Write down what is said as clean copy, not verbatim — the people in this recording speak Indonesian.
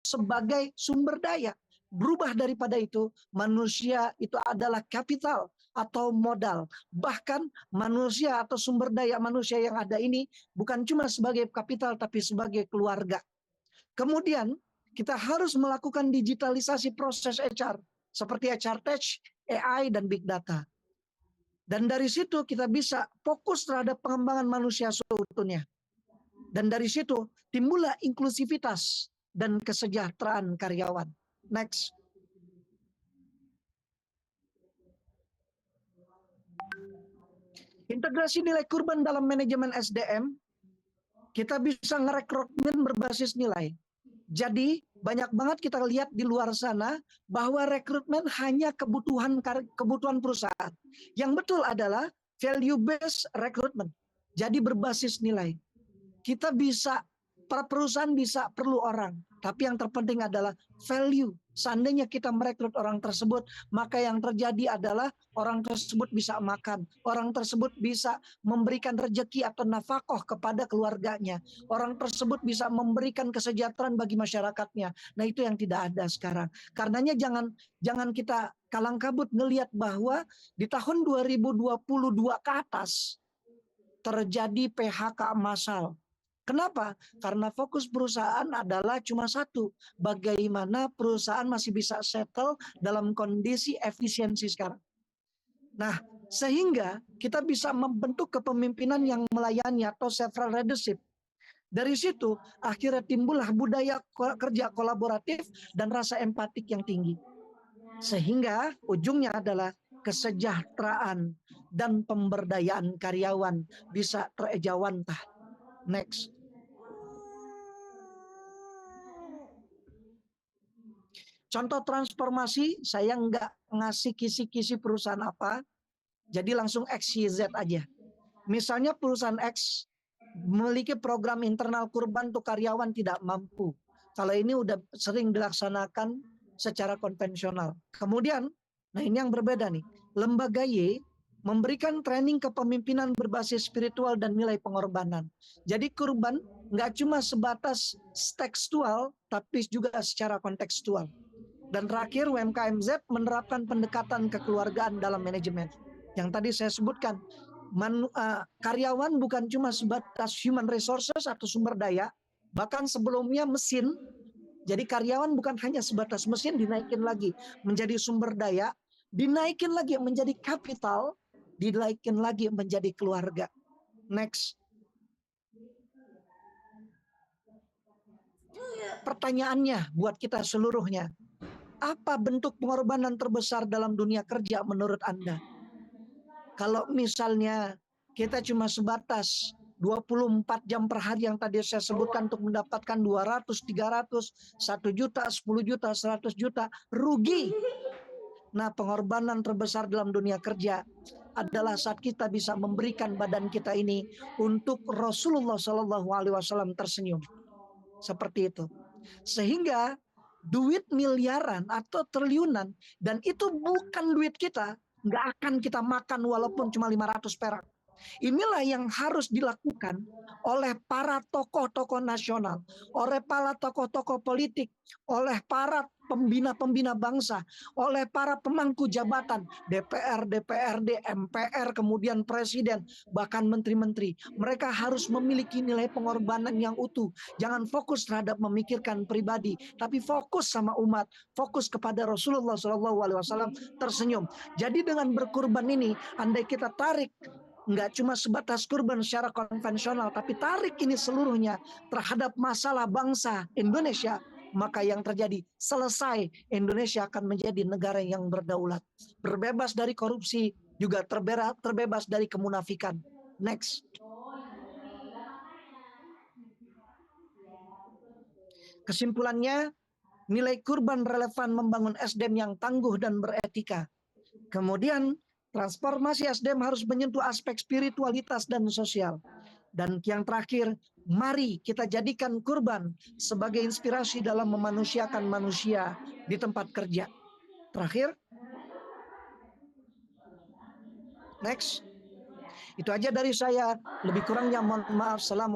sebagai sumber daya. Berubah daripada itu, manusia itu adalah kapital atau modal. Bahkan manusia atau sumber daya manusia yang ada ini bukan cuma sebagai kapital, tapi sebagai keluarga. Kemudian kita harus melakukan digitalisasi proses HR, seperti HR Tech, AI, dan Big Data. Dan dari situ kita bisa fokus terhadap pengembangan manusia seutuhnya. Dan dari situ timbullah inklusivitas dan kesejahteraan karyawan. Next. Integrasi nilai kurban dalam manajemen SDM, kita bisa ngerekrutmen berbasis nilai. Jadi banyak banget kita lihat di luar sana bahwa rekrutmen hanya kebutuhan perusahaan. Yang betul adalah value based recruitment. Jadi berbasis nilai. Kita bisa, para perusahaan bisa perlu orang, tapi yang terpenting adalah value. Seandainya kita merekrut orang tersebut, maka yang terjadi adalah orang tersebut bisa makan, orang tersebut bisa memberikan rezeki atau nafkah kepada keluarganya, orang tersebut bisa memberikan kesejahteraan bagi masyarakatnya. Nah, itu yang tidak ada sekarang. Karenanya jangan kita kalang kabut ngelihat bahwa di tahun 2022 ke atas terjadi PHK massal. Kenapa? Karena fokus perusahaan adalah cuma satu. Bagaimana perusahaan masih bisa settle dalam kondisi efisiensi sekarang. Nah, sehingga kita bisa membentuk kepemimpinan yang melayani atau several leadership. Dari situ akhirnya timbullah budaya kerja kolaboratif dan rasa empatik yang tinggi. Sehingga ujungnya adalah kesejahteraan dan pemberdayaan karyawan bisa terejawantah. Next. Contoh transformasi, saya nggak ngasih kisi-kisi perusahaan apa, jadi langsung X, Y, Z aja. Misalnya perusahaan X memiliki program internal kurban untuk karyawan tidak mampu. Kalau ini udah sering dilaksanakan secara konvensional. Kemudian, nah ini yang berbeda nih, lembaga Y memberikan training kepemimpinan berbasis spiritual dan nilai pengorbanan. Jadi kurban nggak cuma sebatas tekstual, tapi juga secara kontekstual. Dan terakhir, UMKM Z menerapkan pendekatan kekeluargaan dalam manajemen. Yang tadi saya sebutkan, karyawan bukan cuma sebatas human resources atau sumber daya, bahkan sebelumnya mesin. Jadi karyawan bukan hanya sebatas mesin, dinaikin lagi menjadi sumber daya, dinaikin lagi menjadi kapital, dinaikin lagi menjadi keluarga. Next. Pertanyaannya buat kita seluruhnya, apa bentuk pengorbanan terbesar dalam dunia kerja menurut Anda? Kalau misalnya kita cuma sebatas 24 jam per hari yang tadi saya sebutkan untuk mendapatkan 200, 300, 1 juta, 10 juta, 100 juta, rugi. Nah, pengorbanan terbesar dalam dunia kerja adalah saat kita bisa memberikan badan kita ini untuk Rasulullah SAW tersenyum. Seperti itu. Sehingga duit miliaran atau triliunan, dan itu bukan duit kita, nggak akan kita makan walaupun cuma 500 perak. Inilah yang harus dilakukan oleh para tokoh-tokoh nasional, oleh para tokoh-tokoh politik, oleh para pembina-pembina bangsa, oleh para pemangku jabatan, DPR, DPRD, MPR, kemudian presiden, bahkan menteri-menteri. Mereka harus memiliki nilai pengorbanan yang utuh. Jangan fokus terhadap memikirkan pribadi, tapi fokus sama umat, fokus kepada Rasulullah SAW tersenyum. Jadi dengan berkurban ini, andai kita tarik, nggak cuma sebatas kurban secara konvensional, tapi tarik ini seluruhnya terhadap masalah bangsa Indonesia, maka yang terjadi selesai, Indonesia akan menjadi negara yang berdaulat, berbebas dari korupsi, juga terbebas dari kemunafikan. Next. Kesimpulannya, nilai kurban relevan membangun SDM yang tangguh dan beretika. Kemudian transformasi SDM harus menyentuh aspek spiritualitas dan sosial. Dan yang terakhir, mari kita jadikan kurban sebagai inspirasi dalam memanusiakan manusia di tempat kerja. Terakhir, next. Itu aja dari saya. Lebih kurangnya mohon maaf. Assalamualaikum.